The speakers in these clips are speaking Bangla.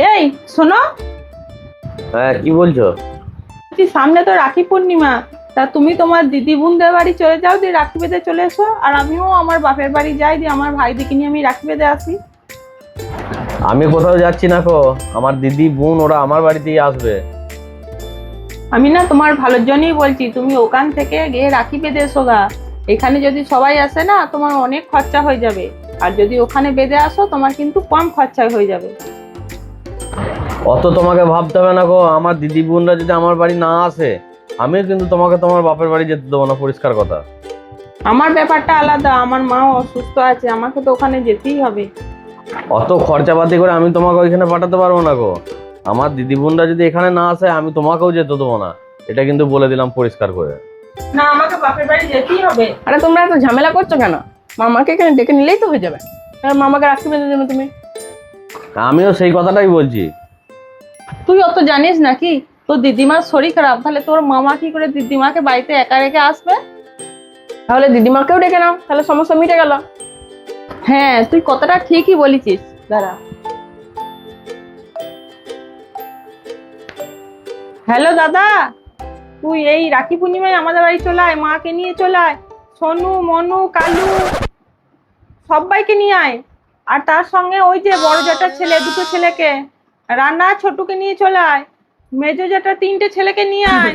এই শোনো, হ্যাঁ কি বলছো? সামনে তো রাখি পূর্ণিমা, তা তুমি তোমার দিদি বোনদের বাড়ি চলে যাও, দিয়ে রাখি বেঁধে চলে এসো। আর আমিও আমার বাপের বাড়ি যাই, দিয়ে আমার ভাই দিকে নিয়ে আমি রাখি বেঁধে আসি। আমি কোথাও যাচ্ছি না কো, আমার দিদি বোন ওরা আমার বাড়িতেই আসবে। আমি না তোমার ভালোর জন্যই বলছি, তুমি ওখান থেকে গিয়ে রাখি বেঁধে এসো গা। এখানে যদি সবাই আসে না, তোমার অনেক খরচা হয়ে যাবে। আর যদি ওখানে বেঁধে আসো, তোমার কিন্তু কম খরচায় হয়ে যাবে। অত তোমাকে ভাবতে হবে না গো, আমার দিদি বোনরা যদি আমার বাড়ি না আসে আমিও কিন্তু তোমাকে তোমার বাপের বাড়ি যেতে দেবো না, পরিষ্কার কথা। আমার ব্যাপারটা আলাদা, আমার মাও অসুস্থ আছে, আমাকে তো ওখানে যেতেই হবে। অত খরচাপাতি করে আমি তোমাকে ওইখানে পাঠাতে পারবো না গো। আমার দিদি বোনরা যদি এখানে না আসে আমি তোমাকেও যেতে দেবো না, এটা কিন্তু বলে দিলাম পরিষ্কার করে। না, আমাকে বাপের বাড়ি যেতেই হবে। আরে তোমরা এত ঝামেলা করছো কেন? মামাকে এখানে ডেকে নিলেই তো হয়ে যাবে। মামাকে রাখি বেঁধে দেবে তুমি। আমিও সেই কথাটাই বলছি। তুই অত জানিস নাকি? তোর দিদিমার শরীর খারাপ, তাহলে তোর মামা কি করে দিদিমাকে বাড়িতে একা রেখে আসবে? তাহলে দিদিমাকেও ডেকে নাও, তাহলে সমস্যা মিটে গেল। হ্যাঁ, তুই কথাটা ঠিকই বলেছিস। দাঁড়া। হ্যালো দাদা, তুই এই রাখি পূর্ণিমায় আমাদের বাড়ি চলে আয়, মাকে নিয়ে চলে আয়। সোনু, মনু, কালু সবাইকে নিয়ে আয়। আর তার সঙ্গে ওই যে বড় জেঠার ছেলে, দুটো ছেলেকে, রান্না ছোটুকে নিয়ে চলে আয়। মেজো জেঠার 3টে ছেলেকে নিয়ে আয়।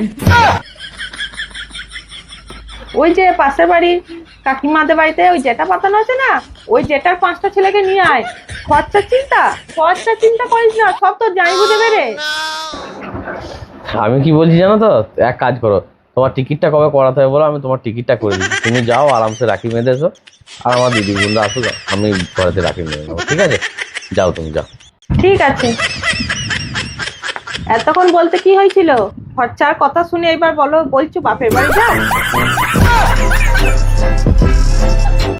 ওই যে পাশের বাড়ির কাকিমাদের বাড়িতে ওই জেঠা পাতানো আছে না, ওই জেঠার 5টা ছেলেকে নিয়ে আয়। খরচা চিন্তা করিস না, সব তো যাই বুঝে বেড়ে। আমি কি বলছি জানো তো, এক কাজ করো, তোমার টিকিটটা কবে করাতে হবে বলো, আমি তোমার টিকিটটা করে দিচ্ছি। তুমি যাও আরামসে রাখি বেঁধে এসো, আর আমার দিদি বোনরা আসুক, আমি ঘরেতে রাখি বেঁধে নেবো, ঠিক আছে? যাও তুমি যাও। ঠিক আছে, এতক্ষণ বলতে কি হয়েছিল? খরচার কথা শুনে এবার বলছো বাপের বাড়ি যাও।